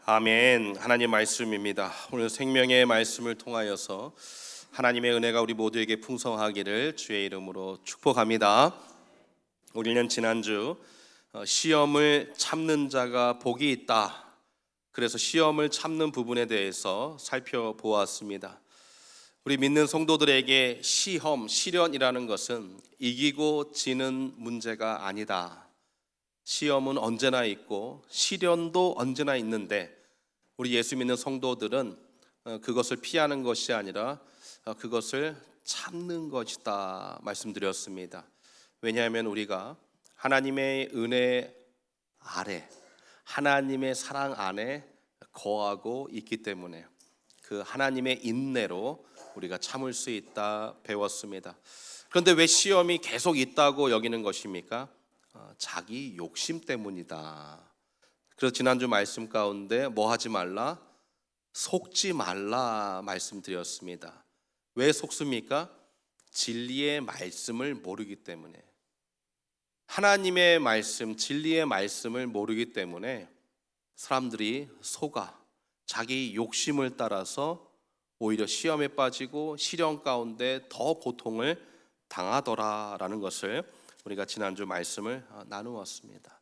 아멘. 하나님 말씀입니다. 오늘 생명의 말씀을 통하여서 하나님의 은혜가 우리 모두에게 풍성하기를 주의 이름으로 축복합니다. 우리는 지난주 시험을 참는 자가 복이 있다, 그래서 시험을 참는 부분에 대해서 살펴보았습니다. 우리 믿는 성도들에게 시험, 시련이라는 것은 이기고 지는 문제가 아니다. 시험은 언제나 있고 시련도 언제나 있는데 우리 예수 믿는 성도들은 그것을 피하는 것이 아니라 그것을 참는 것이다 말씀드렸습니다. 왜냐하면 우리가 하나님의 은혜 아래, 하나님의 사랑 안에 거하고 있기 때문에 그 하나님의 인내로 우리가 참을 수 있다 배웠습니다. 그런데 왜 시험이 계속 있다고 여기는 것입니까? 자기 욕심 때문이다. 그래서 지난주 말씀 가운데 뭐 하지 말라? 속지 말라 말씀드렸습니다. 왜 속습니까? 진리의 말씀을 모르기 때문에. 하나님의 말씀, 진리의 말씀을 모르기 때문에 사람들이 속아 자기 욕심을 따라서 오히려 시험에 빠지고 시련 가운데 더 고통을 당하더라라는 것을 우리가 지난주 말씀을 나누었습니다.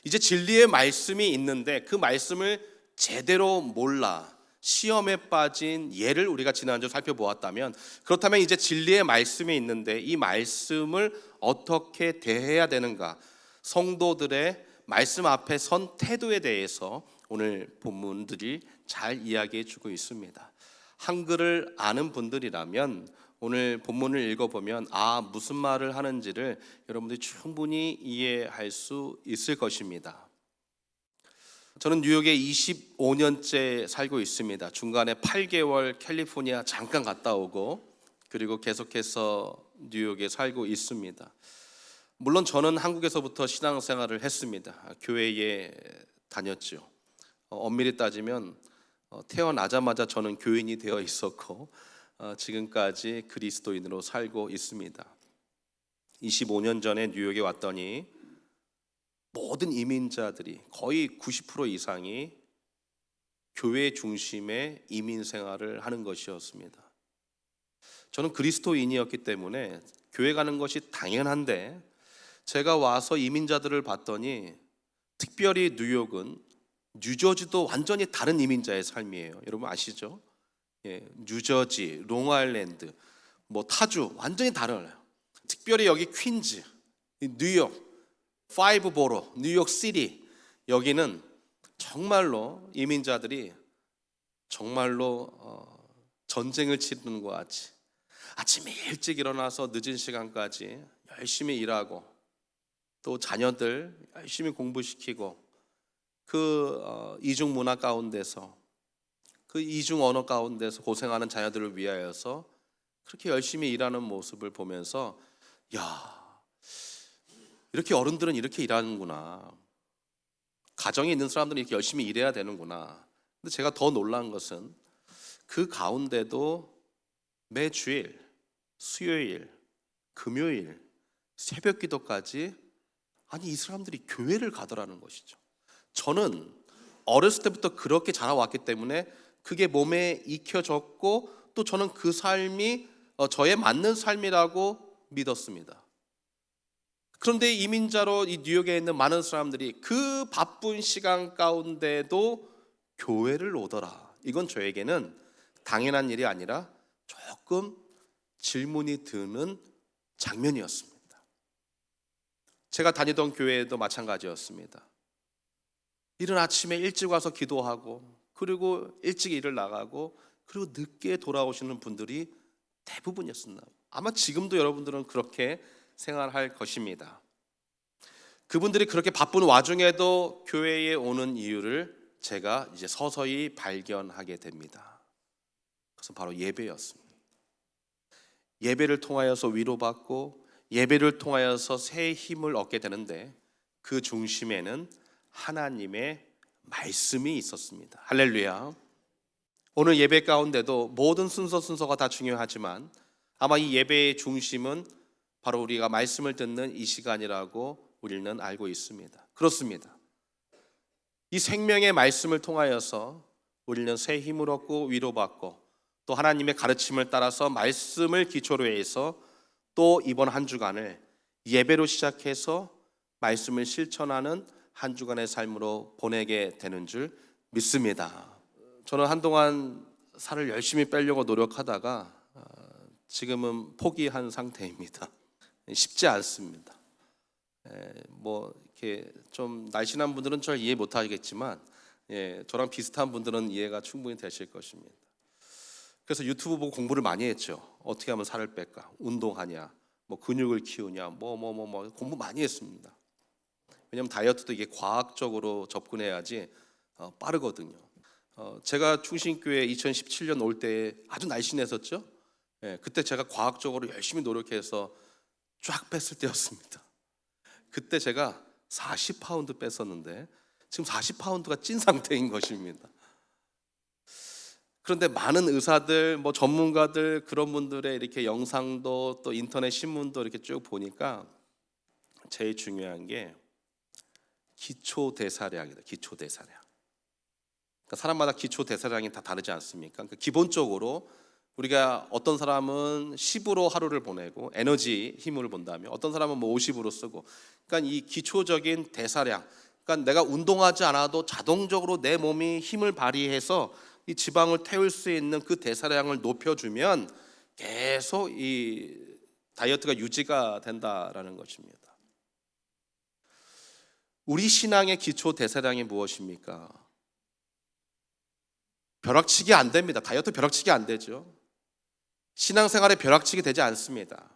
이제 진리의 말씀이 있는데 그 말씀을 제대로 몰라 시험에 빠진 예를 우리가 지난주 살펴보았다면, 그렇다면 이제 진리의 말씀이 있는데 이 말씀을 어떻게 대해야 되는가, 성도들의 말씀 앞에 선 태도에 대해서 오늘 본문들이 잘 이야기해 주고 있습니다. 한글을 아는 분들이라면 오늘 본문을 읽어보면 무슨 말을 하는지를 여러분들이 충분히 이해할 수 있을 것입니다. 저는 뉴욕에 25년째 살고 있습니다. 중간에 8개월 캘리포니아 잠깐 갔다 오고 그리고 계속해서 뉴욕에 살고 있습니다. 물론 저는 한국에서부터 신앙생활을 했습니다. 교회에 다녔죠. 엄밀히 따지면 태어나자마자 저는 교인이 되어 있었고 지금까지 그리스도인으로 살고 있습니다. 25년 전에 뉴욕에 왔더니 모든 이민자들이 거의 90% 이상이 교회 중심의 이민 생활을 하는 것이었습니다. 저는 그리스도인이었기 때문에 교회 가는 것이 당연한데 제가 와서 이민자들을 봤더니 특별히 뉴욕은 뉴저지도 완전히 다른 이민자의 삶이에요. 여러분 아시죠? 뉴저지, 롱아일랜드, 타주 완전히 달라요. 특별히 여기 퀸즈, 뉴욕, 파이브보로, 뉴욕시티, 여기는 정말로 이민자들이 정말로 전쟁을 치르는 것 같이 아침에 일찍 일어나서 늦은 시간까지 열심히 일하고 또 자녀들 열심히 공부시키고 그 이중 문화 가운데서 그 이중 언어 가운데서 고생하는 자녀들을 위하여서 그렇게 열심히 일하는 모습을 보면서 이렇게 어른들은 이렇게 일하는구나, 가정에 있는 사람들은 이렇게 열심히 일해야 되는구나. 근데 제가 더 놀란 것은 그 가운데도 매주일, 수요일, 금요일, 새벽 기도까지 이 사람들이 교회를 가더라는 것이죠. 저는 어렸을 때부터 그렇게 자라왔기 때문에 그게 몸에 익혀졌고 또 저는 그 삶이 저에 맞는 삶이라고 믿었습니다. 그런데 이민자로 이 뉴욕에 있는 많은 사람들이 그 바쁜 시간 가운데도 교회를 오더라. 이건 저에게는 당연한 일이 아니라 조금 질문이 드는 장면이었습니다. 제가 다니던 교회도 마찬가지였습니다. 이른 아침에 일찍 와서 기도하고 그리고 일찍 일을 나가고 그리고 늦게 돌아오시는 분들이 대부분이었습니다. 아마 지금도 여러분들은 그렇게 생활할 것입니다. 그분들이 그렇게 바쁜 와중에도 교회에 오는 이유를 제가 이제 서서히 발견하게 됩니다. 그것은 바로 예배였습니다. 예배를 통하여서 위로받고 예배를 통하여서 새 힘을 얻게 되는데 그 중심에는 하나님의 말씀이 있었습니다. 할렐루야. 오늘 예배 가운데도 모든 순서가 다 중요하지만 아마 이 예배의 중심은 바로 우리가 말씀을 듣는 이 시간이라고 우리는 알고 있습니다. 그렇습니다. 이 생명의 말씀을 통하여서 우리는 새 힘을 얻고 위로받고 또 하나님의 가르침을 따라서 말씀을 기초로 해서 또 이번 한 주간을 예배로 시작해서 말씀을 실천하는 한 주간의 삶으로 보내게 되는 줄 믿습니다. 저는 한동안 살을 열심히 빼려고 노력하다가 지금은 포기한 상태입니다. 쉽지 않습니다. 뭐 이렇게 좀 날씬한 분들은 잘 이해 못하겠지만 저랑 비슷한 분들은 이해가 충분히 되실 것입니다. 그래서 유튜브 보고 공부를 많이 했죠. 어떻게 하면 살을 뺄까? 운동하냐? 뭐 근육을 키우냐? 뭐 공부 많이 했습니다. 왜냐하면 다이어트도 이게 과학적으로 접근해야지 빠르거든요. 제가 충신교회 2017년 올 때 아주 날씬했었죠. 그때 제가 과학적으로 열심히 노력해서 쫙 뺐을 때였습니다. 그때 제가 40파운드 뺐었는데 지금 40파운드가 찐 상태인 것입니다. 그런데 많은 의사들, 뭐 전문가들 그런 분들의 이렇게 영상도 또 인터넷 신문도 이렇게 쭉 보니까 제일 중요한 게 기초 대사량이다. 기초 대사량. 그러니까 사람마다 기초 대사량이 다 다르지 않습니까? 그러니까 기본적으로 우리가 어떤 사람은 10으로 하루를 보내고 에너지 힘을 본다면 어떤 사람은 뭐 50으로 쓰고, 그러니까 이 기초적인 대사량, 그러니까 내가 운동하지 않아도 자동적으로 내 몸이 힘을 발휘해서 이 지방을 태울 수 있는 그 대사량을 높여주면 계속 이 다이어트가 유지가 된다라는 것입니다. 우리 신앙의 기초 대사량이 무엇입니까? 벼락치기 안 됩니다. 다이어트 벼락치기 안 되죠. 신앙생활에 벼락치기 되지 않습니다.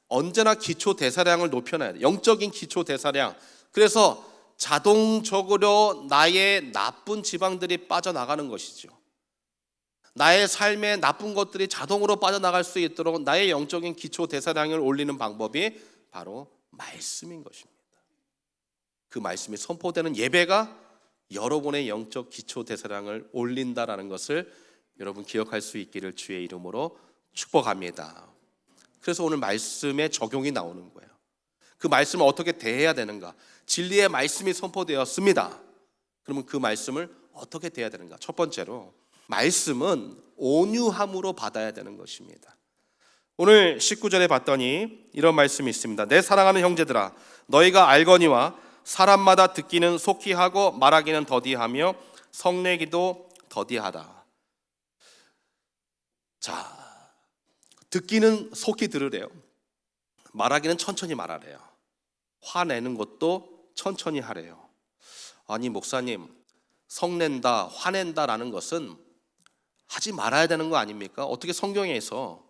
언제나 기초 대사량을 높여놔야 돼요. 영적인 기초 대사량. 그래서 자동적으로 나의 나쁜 지방들이 빠져나가는 것이죠. 나의 삶의 나쁜 것들이 자동으로 빠져나갈 수 있도록 나의 영적인 기초 대사량을 올리는 방법이 바로 말씀인 것입니다. 그 말씀이 선포되는 예배가 여러분의 영적 기초 대사량을 올린다라는 것을 여러분 기억할 수 있기를 주의 이름으로 축복합니다. 그래서 오늘 말씀의 적용이 나오는 거예요. 그 말씀을 어떻게 대해야 되는가? 진리의 말씀이 선포되었습니다. 그러면 그 말씀을 어떻게 대해야 되는가? 첫 번째로 말씀은 온유함으로 받아야 되는 것입니다. 오늘 19절에 봤더니 이런 말씀이 있습니다. 내 사랑하는 형제들아, 너희가 알거니와 사람마다 듣기는 속히 하고 말하기는 더디하며 성내기도 더디하다. 자, 듣기는 속히 들으래요. 말하기는 천천히 말하래요. 화내는 것도 천천히 하래요. 아니 목사님, 성낸다, 화낸다라는 것은 하지 말아야 되는 거 아닙니까? 어떻게 성경에서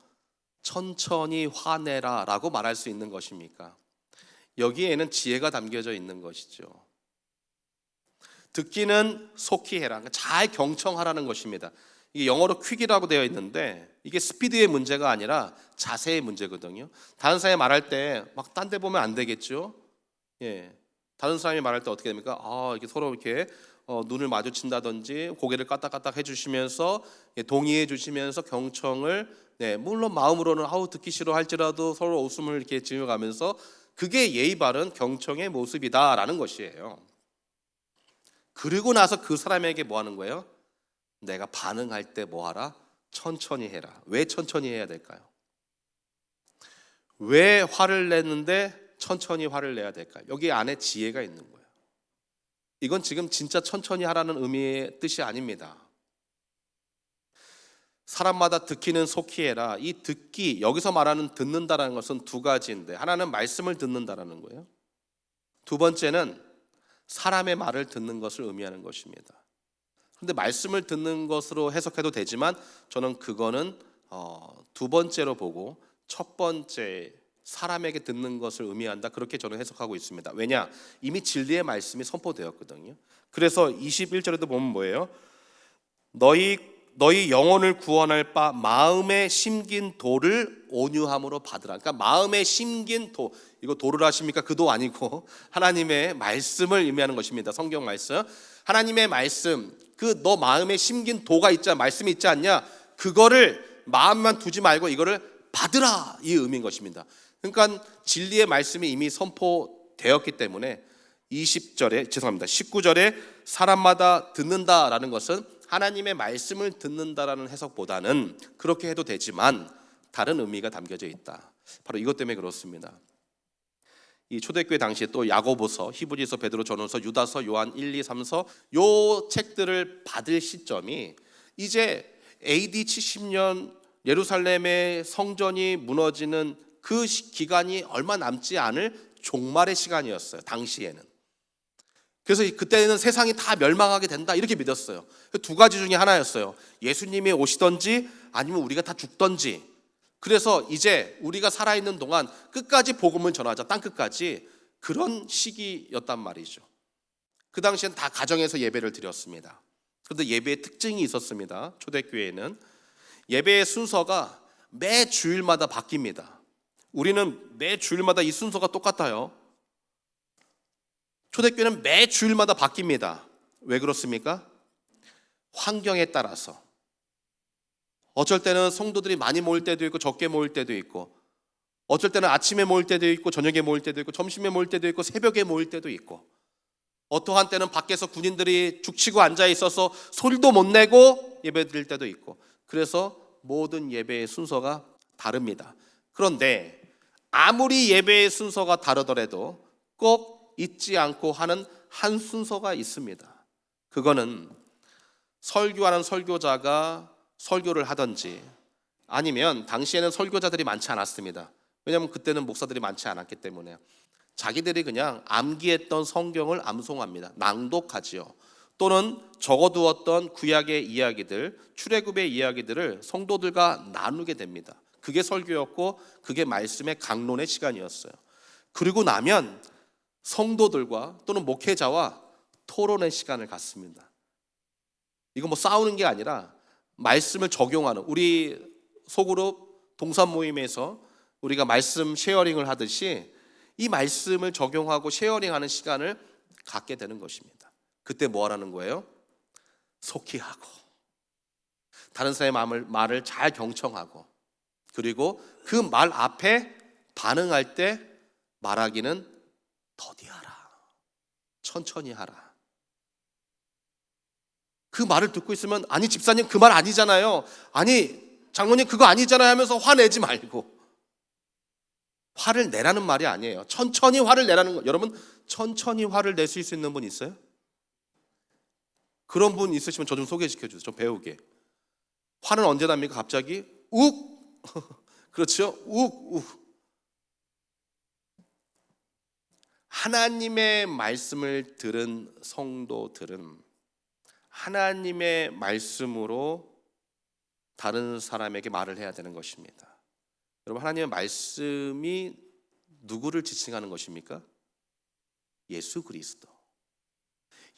천천히 화내라 라고 말할 수 있는 것입니까? 여기에는 지혜가 담겨져 있는 것이죠. 듣기는 속히 해라, 잘 경청하라는 것입니다. 이게 영어로 퀵이라고 되어 있는데 이게 스피드의 문제가 아니라 자세의 문제거든요. 다른 사람이 말할 때 막 딴 데 보면 안 되겠죠. 다른 사람이 말할 때 어떻게 됩니까? 이렇게 서로 이렇게 눈을 마주친다든지 고개를 까딱까딱 해주시면서 동의해 주시면서 경청을, 물론 마음으로는 듣기 싫어 할지라도 서로 웃음을 이렇게 지어가면서, 그게 예의 바른 경청의 모습이다라는 것이에요. 그리고 나서 그 사람에게 뭐 하는 거예요? 내가 반응할 때 뭐 하라? 천천히 해라. 왜 천천히 해야 될까요? 왜 화를 냈는데 천천히 화를 내야 될까요? 여기 안에 지혜가 있는 거예요. 이건 지금 진짜 천천히 하라는 의미의 뜻이 아닙니다. 사람마다 듣기는 속히 해라. 이 듣기, 여기서 말하는 듣는다라는 것은 두 가지인데, 하나는 말씀을 듣는다라는 거예요. 두 번째는 사람의 말을 듣는 것을 의미하는 것입니다. 그런데 말씀을 듣는 것으로 해석해도 되지만 저는 그거는 두 번째로 보고 첫 번째 사람에게 듣는 것을 의미한다, 그렇게 저는 해석하고 있습니다. 왜냐? 이미 진리의 말씀이 선포되었거든요. 그래서 21절에도 보면 뭐예요? 너희 영혼을 구원할 바 마음에 심긴 도를 온유함으로 받으라. 그러니까 마음에 심긴 도, 이거 도를 아십니까? 그 도 아니고 하나님의 말씀을 의미하는 것입니다. 성경 말씀, 하나님의 말씀, 그 너 마음에 심긴 도가 있지, 말씀이 있지 않냐? 그거를 마음만 두지 말고 이거를 받으라, 이 의미인 것입니다. 그러니까 진리의 말씀이 이미 선포되었기 때문에 19절에 사람마다 듣는다라는 것은 하나님의 말씀을 듣는다라는 해석보다는 그렇게 해도 되지만 다른 의미가 담겨져 있다. 바로 이것 때문에 그렇습니다. 이 초대교회 당시에 또 야고보서, 히브리서, 베드로, 전후서, 유다서, 요한 1, 2, 3서 요 책들을 받을 시점이 이제 AD 70년 예루살렘의 성전이 무너지는 그 기간이 얼마 남지 않을 종말의 시간이었어요. 당시에는. 그래서 그때는 세상이 다 멸망하게 된다 이렇게 믿었어요. 두 가지 중에 하나였어요. 예수님이 오시던지 아니면 우리가 다 죽던지. 그래서 이제 우리가 살아있는 동안 끝까지 복음을 전하자, 땅끝까지. 그런 시기였단 말이죠. 그 당시엔 다 가정에서 예배를 드렸습니다. 그런데 예배의 특징이 있었습니다. 초대교회에는 예배의 순서가 매 주일마다 바뀝니다. 우리는 매 주일마다 이 순서가 똑같아요. 초대교회는 매 주일마다 바뀝니다. 왜 그렇습니까? 환경에 따라서. 어쩔 때는 성도들이 많이 모일 때도 있고 적게 모일 때도 있고, 어쩔 때는 아침에 모일 때도 있고 저녁에 모일 때도 있고 점심에 모일 때도 있고 새벽에 모일 때도 있고, 어떠한 때는 밖에서 군인들이 죽치고 앉아 있어서 소리도 못 내고 예배 드릴 때도 있고, 그래서 모든 예배의 순서가 다릅니다. 그런데 아무리 예배의 순서가 다르더라도 꼭 잊지 않고 하는 한 순서가 있습니다. 그거는 설교하는 설교자가 설교를 하든지, 아니면 당시에는 설교자들이 많지 않았습니다. 왜냐하면 그때는 목사들이 많지 않았기 때문에 자기들이 그냥 암기했던 성경을 암송합니다. 낭독하지요. 또는 적어두었던 구약의 이야기들, 출애굽의 이야기들을 성도들과 나누게 됩니다. 그게 설교였고 그게 말씀의 강론의 시간이었어요. 그리고 나면 성도들과 또는 목회자와 토론의 시간을 갖습니다. 이거 뭐 싸우는 게 아니라 말씀을 적용하는, 우리 소그룹 동산 모임에서 우리가 말씀 쉐어링을 하듯이 이 말씀을 적용하고 쉐어링하는 시간을 갖게 되는 것입니다. 그때 뭐 하라는 거예요? 속히하고 다른 사람의 말을 잘 경청하고, 그리고 그 말 앞에 반응할 때 말하기는 더디하라, 천천히 하라. 그 말을 듣고 있으면 아니 집사님 그 말 아니잖아요, 아니 장로님 그거 아니잖아요 하면서 화내지 말고, 화를 내라는 말이 아니에요. 천천히 화를 내라는 거. 여러분 천천히 화를 낼 수 있는 분 있어요? 그런 분 있으시면 저 좀 소개시켜 주세요. 좀 배우게. 화는 언제 납니까? 갑자기 욱 그렇죠? 욱. 하나님의 말씀을 들은 성도들은 하나님의 말씀으로 다른 사람에게 말을 해야 되는 것입니다. 여러분, 하나님의 말씀이 누구를 지칭하는 것입니까? 예수 그리스도.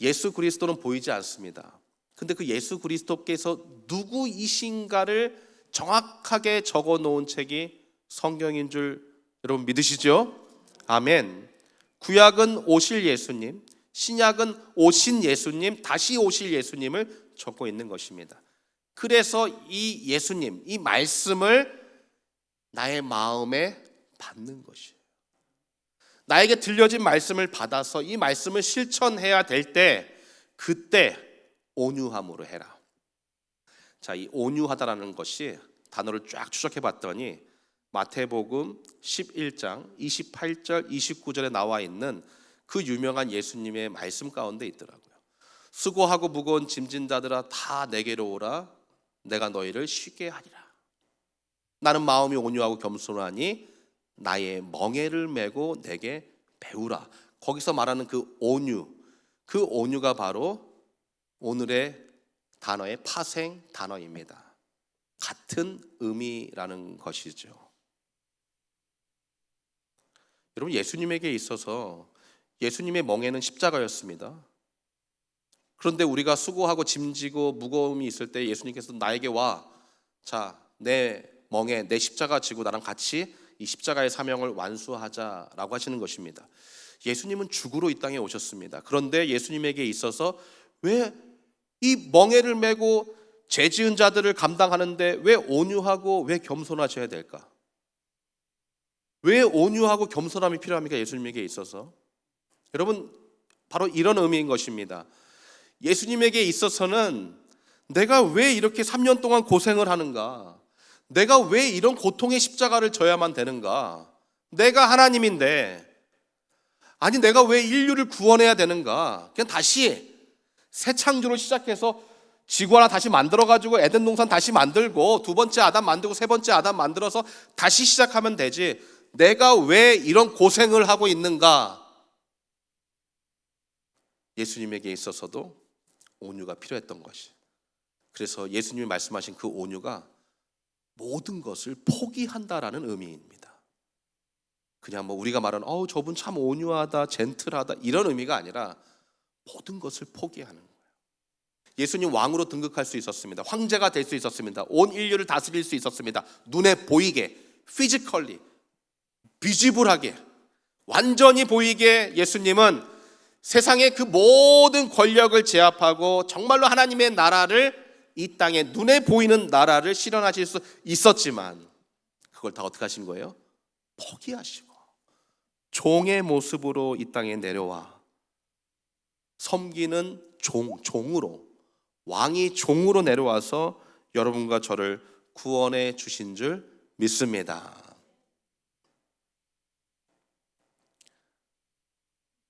예수 그리스도는 보이지 않습니다. 근데 그 예수 그리스도께서 누구이신가를 정확하게 적어 놓은 책이 성경인 줄 여러분 믿으시죠? 아멘. 구약은 오실 예수님, 신약은 오신 예수님, 다시 오실 예수님을 적고 있는 것입니다. 그래서 이 예수님, 이 말씀을 나의 마음에 받는 것이에요. 나에게 들려진 말씀을 받아서 이 말씀을 실천해야 될 때, 그때 온유함으로 해라. 자, 이 온유하다라는 것이 단어를 쫙 추적해 봤더니 마태복음 11장 28절 29절에 나와 있는 그 유명한 예수님의 말씀 가운데 있더라고요. 수고하고 무거운 짐진 자들아 다 내게로 오라, 내가 너희를 쉬게 하리라. 나는 마음이 온유하고 겸손하니 나의 멍에를 메고 내게 배우라. 거기서 말하는 그 온유가 바로 오늘의 단어의 파생 단어입니다. 같은 의미라는 것이죠. 여러분, 예수님에게 있어서 예수님의 멍에는 십자가였습니다. 그런데 우리가 수고하고 짐지고 무거움이 있을 때 예수님께서 나에게 와, 자, 내 멍에 내 십자가 지고 나랑 같이 이 십자가의 사명을 완수하자라고 하시는 것입니다. 예수님은 죽으러 이 땅에 오셨습니다. 그런데 예수님에게 있어서 왜 이 멍에를 메고 죄 지은 자들을 감당하는데 왜 온유하고 왜 겸손하셔야 될까? 왜 온유하고 겸손함이 필요합니까? 예수님에게 있어서. 여러분, 바로 이런 의미인 것입니다. 예수님에게 있어서는 내가 왜 이렇게 3년 동안 고생을 하는가? 내가 왜 이런 고통의 십자가를 져야만 되는가? 내가 하나님인데, 아니 내가 왜 인류를 구원해야 되는가? 그냥 다시 새 창조로 시작해서 지구 하나 다시 만들어가지고 에덴 동산 다시 만들고 두 번째 아담 만들고 세 번째 아담 만들어서 다시 시작하면 되지. 내가 왜 이런 고생을 하고 있는가? 예수님에게 있어서도 온유가 필요했던 것이. 그래서 예수님이 말씀하신 그 온유가 모든 것을 포기한다라는 의미입니다. 그냥 뭐 우리가 말하는 저분 참 온유하다, 젠틀하다 이런 의미가 아니라 모든 것을 포기하는 거예요. 예수님 왕으로 등극할 수 있었습니다. 황제가 될 수 있었습니다. 온 인류를 다스릴 수 있었습니다. 눈에 보이게, 피지컬리, 비지블하게, 완전히 보이게 예수님은 세상의 그 모든 권력을 제압하고 정말로 하나님의 나라를 이 땅에 눈에 보이는 나라를 실현하실 수 있었지만 그걸 다 어떻게 하신 거예요? 포기하시고 종의 모습으로 이 땅에 내려와 섬기는 종으로, 왕이 종으로 내려와서 여러분과 저를 구원해 주신 줄 믿습니다.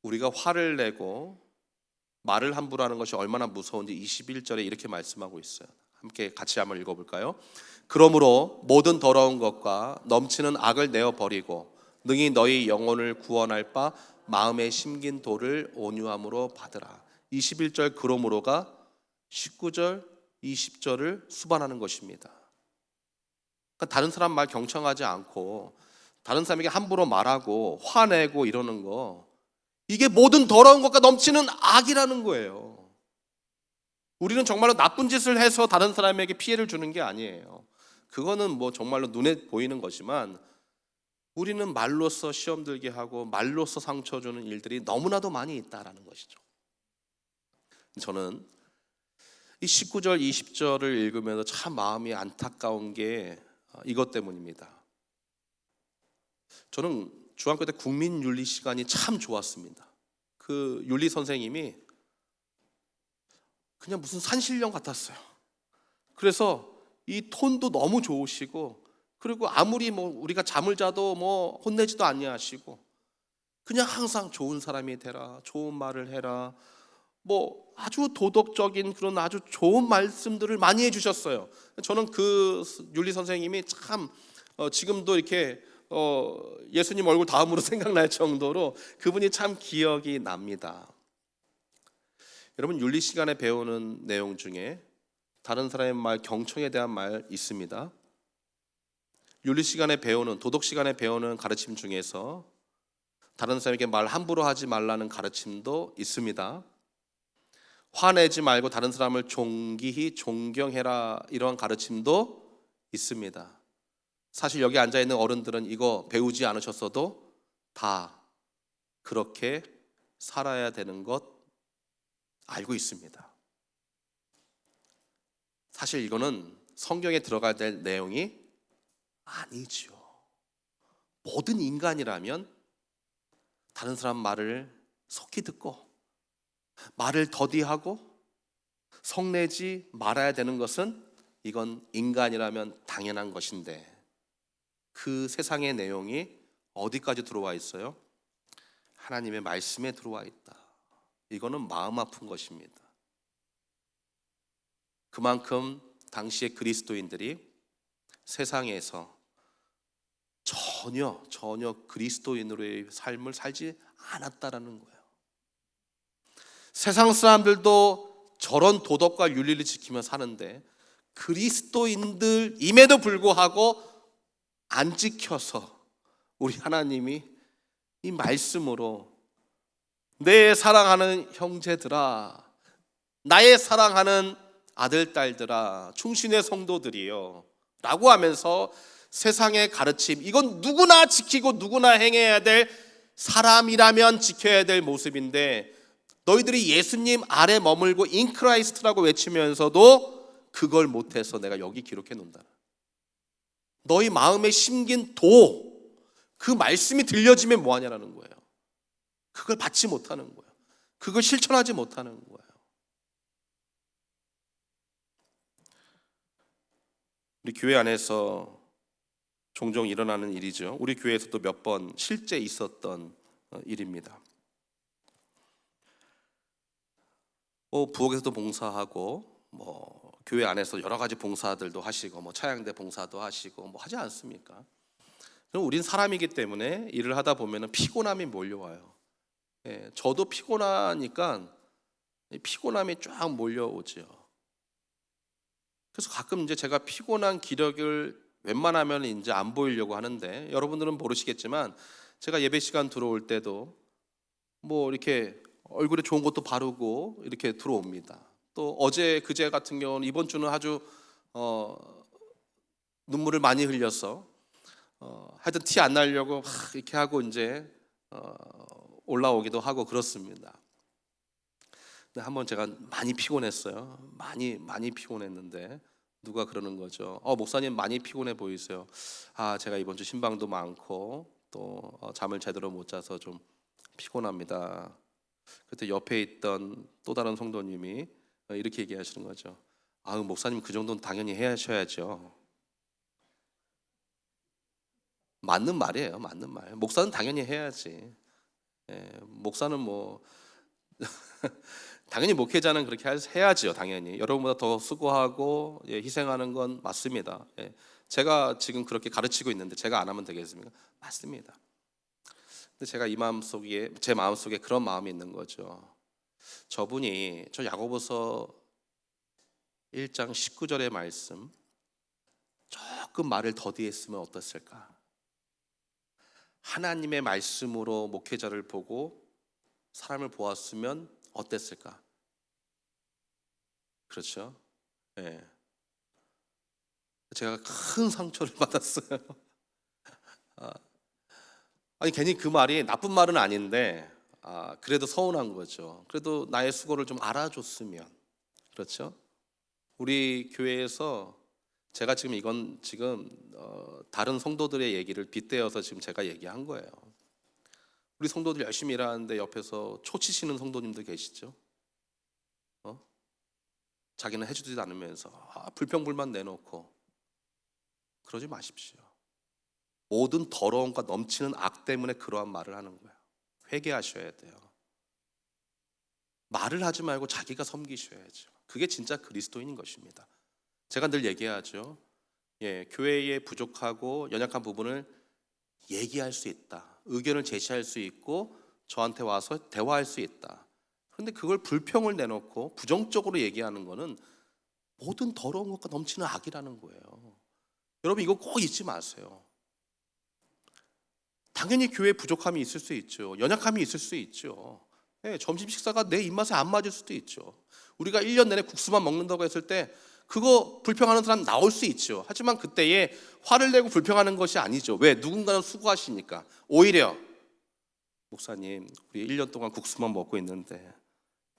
우리가 화를 내고 말을 함부로 하는 것이 얼마나 무서운지 21절에 이렇게 말씀하고 있어요. 함께 같이 한번 읽어볼까요? 그러므로 모든 더러운 것과 넘치는 악을 내어버리고 능히 너희 영혼을 구원할 바 마음에 심긴 돌을 온유함으로 받으라. 21절 그러므로가 19절 20절을 수반하는 것입니다. 그러니까 다른 사람 말 경청하지 않고 다른 사람에게 함부로 말하고 화내고 이러는 거, 이게 모든 더러운 것과 넘치는 악이라는 거예요. 우리는 정말로 나쁜 짓을 해서 다른 사람에게 피해를 주는 게 아니에요. 그거는 뭐 정말로 눈에 보이는 거지만 우리는 말로써 시험 들게 하고 말로써 상처 주는 일들이 너무나도 많이 있다라는 것이죠. 저는 이 19절 20절을 읽으면서 참 마음이 안타까운 게 이것 때문입니다. 저는 중학교 때 국민윤리 시간이 참 좋았습니다. 그 윤리 선생님이 그냥 무슨 산신령 같았어요. 그래서 이 톤도 너무 좋으시고, 그리고 아무리 뭐 우리가 잠을 자도 뭐 혼내지도 아니하시고 그냥 항상 좋은 사람이 되라, 좋은 말을 해라, 뭐 아주 도덕적인 그런 아주 좋은 말씀들을 많이 해주셨어요. 저는 그 윤리 선생님이 참 지금도 이렇게 예수님 얼굴 다음으로 생각날 정도로 그분이 참 기억이 납니다. 여러분, 윤리 시간에 배우는 내용 중에 다른 사람의 말, 경청에 대한 말 있습니다. 윤리 시간에 배우는, 도덕 시간에 배우는 가르침 중에서 다른 사람에게 말 함부로 하지 말라는 가르침도 있습니다. 화내지 말고 다른 사람을 존귀히 존경해라, 이러한 가르침도 있습니다. 사실 여기 앉아있는 어른들은 이거 배우지 않으셨어도 다 그렇게 살아야 되는 것 알고 있습니다. 사실 이거는 성경에 들어가야 될 내용이 아니죠. 모든 인간이라면 다른 사람 말을 속히 듣고 말을 더디하고 성내지 말아야 되는 것은 이건 인간이라면 당연한 것인데, 그 세상의 내용이 어디까지 들어와 있어요? 하나님의 말씀에 들어와 있다. 이거는 마음 아픈 것입니다. 그만큼 당시의 그리스도인들이 세상에서 전혀 그리스도인으로의 삶을 살지 않았다라는 거예요. 세상 사람들도 저런 도덕과 윤리를 지키며 사는데 그리스도인들임에도 불구하고 안 지켜서 우리 하나님이 이 말씀으로 내 사랑하는 형제들아, 나의 사랑하는 아들, 딸들아, 충신의 성도들이요 라고 하면서 세상의 가르침, 이건 누구나 지키고 누구나 행해야 될, 사람이라면 지켜야 될 모습인데 너희들이 예수님 아래 머물고 인크라이스트라고 외치면서도 그걸 못해서 내가 여기 기록해 놓는다. 너희 마음에 심긴 그 말씀이 들려지면 뭐하냐라는 거예요. 그걸 받지 못하는 거예요. 그걸 실천하지 못하는 거예요. 우리 교회 안에서 종종 일어나는 일이죠. 우리 교회에서도 몇 번 실제 있었던 일입니다. 부엌에서도 봉사하고 교회 안에서 여러 가지 봉사들도 하시고 차양대 봉사도 하시고 하지 않습니까? 그럼 우린 사람이기 때문에 일을 하다 보면 피곤함이 몰려와요. 저도 피곤하니까 피곤함이 쫙 몰려오죠. 그래서 가끔 이제 제가 피곤한 기력을 웬만하면 이제 안 보이려고 하는데, 여러분들은 모르시겠지만 제가 예배 시간 들어올 때도 이렇게 얼굴에 좋은 것도 바르고 이렇게 들어옵니다. 또 어제 그제 같은 경우는 이번 주는 아주 눈물을 많이 흘려서 하여튼 티 안 나려고 막 이렇게 하고 이제 올라오기도 하고 그렇습니다. 근데 한번 제가 많이 피곤했어요. 많이 피곤했는데 누가 그러는 거죠. 목사님 많이 피곤해 보이세요. 제가 이번 주 신방도 많고 또 잠을 제대로 못 자서 좀 피곤합니다. 그때 옆에 있던 또 다른 성도님이 이렇게 얘기하시는 거죠. 목사님 그 정도는 당연히 하셔야죠. 맞는 말이에요. 맞는 말. 목사는 당연히 해야지. 목사는 당연히 목회자는 그렇게 해야죠. 당연히 여러분보다 더 수고하고 희생하는 건 맞습니다. 제가 지금 그렇게 가르치고 있는데 제가 안 하면 되겠습니까? 맞습니다. 근데 제가 제 마음속에 그런 마음이 있는 거죠. 저분이 저 야고보서 1장 19절의 말씀 조금 말을 더디했으면 어땠을까? 하나님의 말씀으로 목회자를 보고 사람을 보았으면 어땠을까? 그렇죠? 제가 큰 상처를 받았어요. 괜히 그 말이 나쁜 말은 아닌데 그래도 서운한 거죠. 그래도 나의 수고를 좀 알아줬으면. 그렇죠? 우리 교회에서 제가 지금 다른 성도들의 얘기를 빗대어서 지금 제가 얘기한 거예요. 우리 성도들 열심히 일하는데 옆에서 초치시는 성도님도 계시죠? 자기는 해주지도 않으면서 불평불만 내놓고 그러지 마십시오. 모든 더러움과 넘치는 악 때문에 그러한 말을 하는 거예요. 회개하셔야 돼요. 말을 하지 말고 자기가 섬기셔야죠. 그게 진짜 그리스도인인 것입니다. 제가 늘 얘기하죠. 교회에 부족하고 연약한 부분을 얘기할 수 있다. 의견을 제시할 수 있고 저한테 와서 대화할 수 있다. 그런데 그걸 불평을 내놓고 부정적으로 얘기하는 거는 모든 더러운 것과 넘치는 악이라는 거예요. 여러분 이거 꼭 잊지 마세요. 당연히 교회에 부족함이 있을 수 있죠. 연약함이 있을 수 있죠. 점심 식사가 내 입맛에 안 맞을 수도 있죠. 우리가 1년 내내 국수만 먹는다고 했을 때 그거 불평하는 사람 나올 수 있죠. 하지만 그때에 화를 내고 불평하는 것이 아니죠. 왜? 누군가는 수고하시니까. 오히려 목사님 우리 1년 동안 국수만 먹고 있는데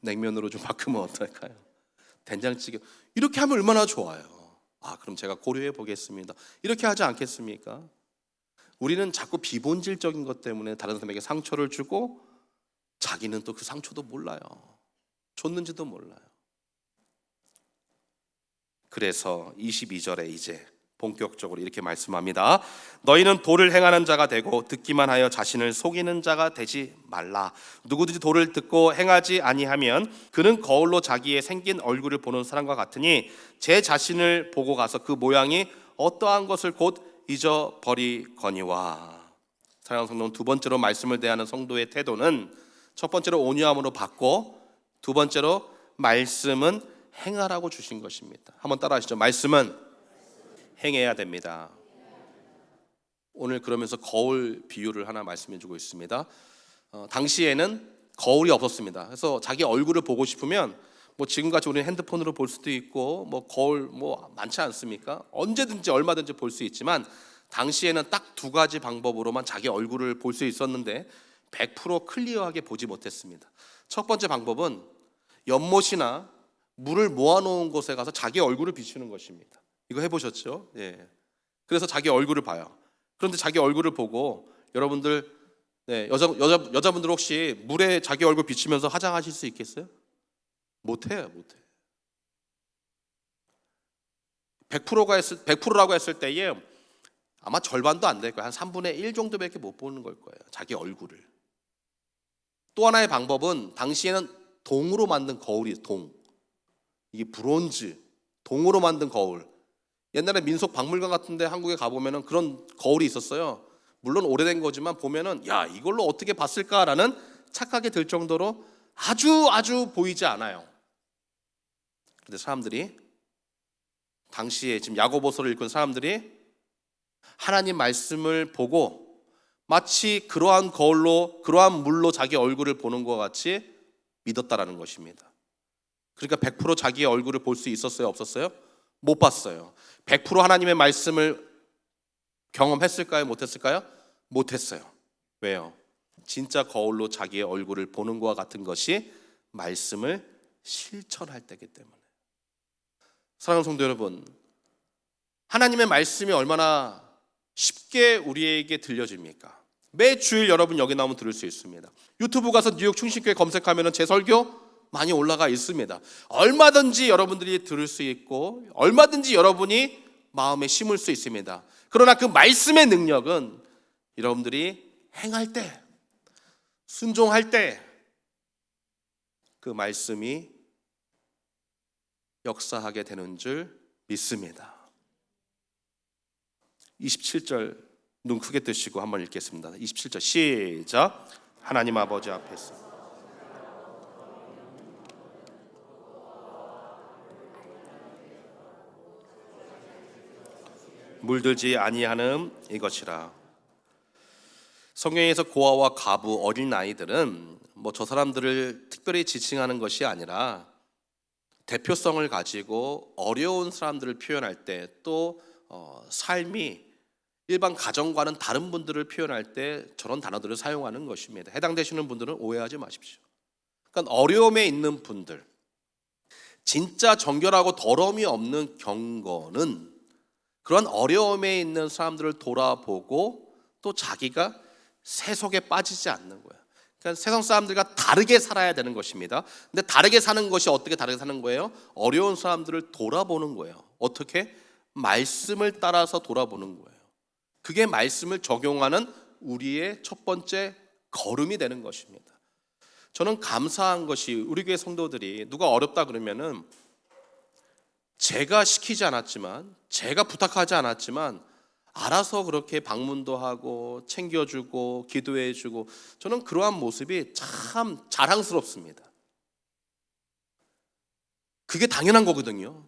냉면으로 좀 바꾸면 어떨까요? 된장찌개 이렇게 하면 얼마나 좋아요. 그럼 제가 고려해 보겠습니다. 이렇게 하지 않겠습니까? 우리는 자꾸 비본질적인 것 때문에 다른 사람에게 상처를 주고 자기는 또 그 상처도 몰라요. 줬는지도 몰라요. 그래서 22절에 이제 본격적으로 이렇게 말씀합니다. 너희는 도를 행하는 자가 되고 듣기만 하여 자신을 속이는 자가 되지 말라. 누구든지 도를 듣고 행하지 아니하면 그는 거울로 자기의 생긴 얼굴을 보는 사람과 같으니 제 자신을 보고 가서 그 모양이 어떠한 것을 곧 잊어버리거니와. 사랑하는 성도는 두 번째로 말씀을 대하는 성도의 태도는 첫 번째로 온유함으로 받고 두 번째로 말씀은 행하라고 주신 것입니다. 한번 따라하시죠. 말씀은 행해야 됩니다. 오늘 그러면서 거울 비유를 하나 말씀해 주고 있습니다. 당시에는 거울이 없었습니다. 그래서 자기 얼굴을 보고 싶으면 지금같이 우리는 핸드폰으로 볼 수도 있고 거울 많지 않습니까? 언제든지 얼마든지 볼 수 있지만 당시에는 딱 두 가지 방법으로만 자기 얼굴을 볼 수 있었는데 100% 클리어하게 보지 못했습니다. 첫 번째 방법은 연못이나 물을 모아놓은 곳에 가서 자기 얼굴을 비추는 것입니다. 이거 해보셨죠? 그래서 자기 얼굴을 봐요. 그런데 자기 얼굴을 보고 여러분들 여자분들 혹시 물에 자기 얼굴 비추면서 화장하실 수 있겠어요? 못해요. 100%라고 했을 때에 아마 절반도 안 될 거예요. 한 3분의 1 정도밖에 못 보는 걸 거예요. 자기 얼굴을. 또 하나의 방법은 당시에는 동으로 만든 거울이 이게 브론즈, 동으로 만든 거울. 옛날에 민속 박물관 같은데 한국에 가보면은 그런 거울이 있었어요. 물론 오래된 거지만 보면은 야, 이걸로 어떻게 봤을까라는 착각이 들 정도로 아주 보이지 않아요. 근데 사람들이 당시에 지금 야고보서를 읽은 사람들이 하나님 말씀을 보고 마치 그러한 거울로, 그러한 물로 자기 얼굴을 보는 것 같이 믿었다라는 것입니다. 그러니까 100% 자기의 얼굴을 볼 수 있었어요, 없었어요? 못 봤어요. 100% 하나님의 말씀을 경험했을까요, 못했을까요? 못했어요. 왜요? 진짜 거울로 자기의 얼굴을 보는 것과 같은 것이 말씀을 실천할 때이기 때문에. 사랑하는 성도 여러분, 하나님의 말씀이 얼마나 쉽게 우리에게 들려집니까? 매주일 여러분 여기 나오면 들을 수 있습니다. 유튜브 가서 뉴욕 충신교회 검색하면 제 설교 많이 올라가 있습니다. 얼마든지 여러분들이 들을 수 있고 얼마든지 여러분이 마음에 심을 수 있습니다. 그러나 그 말씀의 능력은 여러분들이 행할 때, 순종할 때 그 말씀이 역사하게 되는 줄 믿습니다. 27절 눈 크게 뜨시고 한번 읽겠습니다. 27절 시작. 하나님 아버지 앞에서 물들지 아니하는 이것이라. 성경에서 고아와 과부, 어린 아이들은 저 사람들을 특별히 지칭하는 것이 아니라 대표성을 가지고 어려운 사람들을 표현할 때, 또 삶이 일반 가정과는 다른 분들을 표현할 때 저런 단어들을 사용하는 것입니다. 해당되시는 분들은 오해하지 마십시오. 그러니까 어려움에 있는 분들, 진짜 정결하고 더러움이 없는 경건은 그런 어려움에 있는 사람들을 돌아보고 또 자기가 세속에 빠지지 않는 거예요. 그러니까 세상 사람들과 다르게 살아야 되는 것입니다. 근데 다르게 사는 것이 어떻게 다르게 사는 거예요? 어려운 사람들을 돌아보는 거예요. 어떻게? 말씀을 따라서 돌아보는 거예요. 그게 말씀을 적용하는 우리의 첫 번째 걸음이 되는 것입니다. 저는 감사한 것이 우리 교회 성도들이 누가 어렵다 그러면은 제가 시키지 않았지만, 제가 부탁하지 않았지만 알아서 그렇게 방문도 하고 챙겨주고 기도해주고, 저는 그러한 모습이 참 자랑스럽습니다. 그게 당연한 거거든요.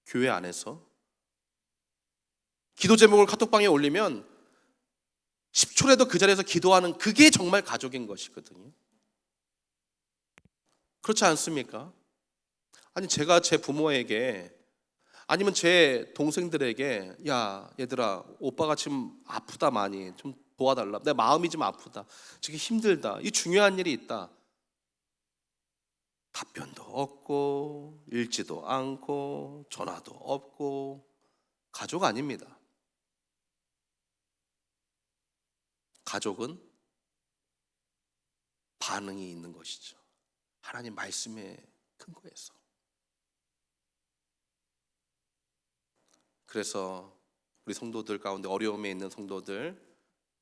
교회 안에서 기도 제목을 카톡방에 올리면 10초라도 그 자리에서 기도하는, 그게 정말 가족인 것이거든요. 그렇지 않습니까? 아니, 제가 제 부모에게 아니면 제 동생들에게 야 얘들아, 오빠가 지금 아프다, 많이 좀 도와달라, 내 마음이 좀 아프다, 지금 힘들다, 이 중요한 일이 있다, 답변도 없고 읽지도 않고 전화도 없고, 가족 아닙니다. 가족은 반응이 있는 것이죠. 하나님 말씀의 근거에서. 그래서 우리 성도들 가운데 어려움에 있는 성도들,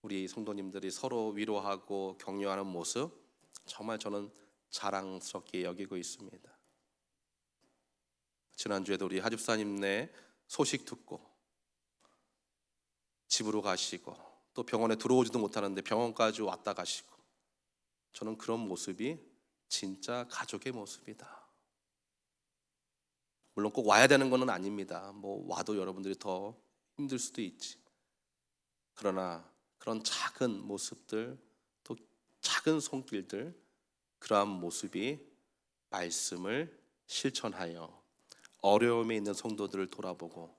우리 성도님들이 서로 위로하고 격려하는 모습, 정말 저는 자랑스럽게 여기고 있습니다. 지난주에도 우리 하집사님네 소식 듣고 집으로 가시고 또 병원에 들어오지도 못하는데 병원까지 왔다 가시고, 저는 그런 모습이 진짜 가족의 모습이다. 물론 꼭 와야 되는 건 아닙니다. 와도 여러분들이 더 힘들 수도 있지. 그러나 그런 작은 모습들, 또 작은 손길들, 그러한 모습이 말씀을 실천하여 어려움에 있는 성도들을 돌아보고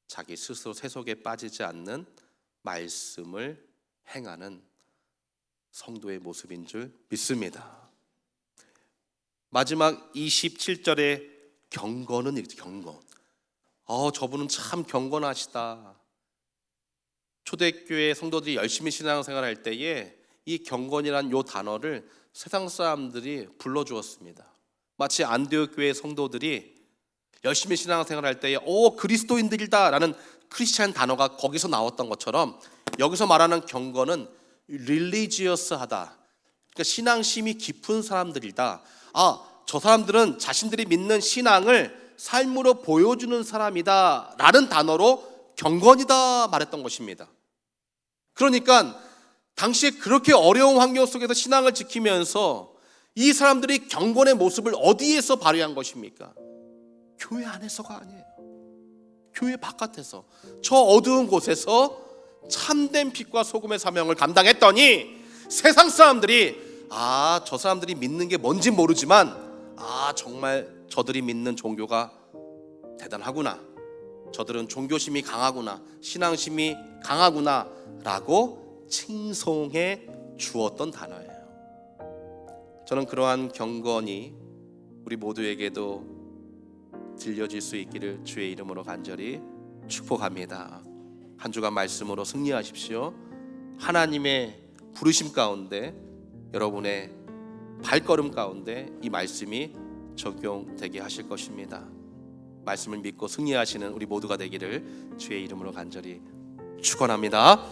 자기 스스로 세속에 빠지지 않는 말씀을 행하는 성도의 모습인 줄 믿습니다. 마지막 27절의 경건은 이렇게, 경건. 저분은 참 경건하시다. 초대교회 성도들이 열심히 신앙생활할 때에 이 경건이란 요 단어를 세상 사람들이 불러주었습니다. 마치 안디옥 교회 성도들이 열심히 신앙생활 할 때에 오 그리스도인들이다라는 크리스찬 단어가 거기서 나왔던 것처럼 여기서 말하는 경건은 릴리지어스하다. 그러니까 신앙심이 깊은 사람들이다. 저 사람들은 자신들이 믿는 신앙을 삶으로 보여주는 사람이다 라는 단어로 경건이다 말했던 것입니다. 그러니까 당시에 그렇게 어려운 환경 속에서 신앙을 지키면서 이 사람들이 경건의 모습을 어디에서 발휘한 것입니까? 교회 안에서가 아니에요. 교회 바깥에서 저 어두운 곳에서 참된 빛과 소금의 사명을 감당했더니 세상 사람들이 저 사람들이 믿는 게 뭔지 모르지만 정말 저들이 믿는 종교가 대단하구나, 저들은 종교심이 강하구나, 신앙심이 강하구나 라고 칭송해 주었던 단어예요. 저는 그러한 경건이 우리 모두에게도 들려질 수 있기를 주의 이름으로 간절히 축복합니다. 한 주간 말씀으로 승리하십시오. 하나님의 부르심 가운데, 여러분의 발걸음 가운데 이 말씀이 적용되게 하실 것입니다. 말씀을 믿고 승리하시는 우리 모두가 되기를 주의 이름으로 간절히 축원합니다.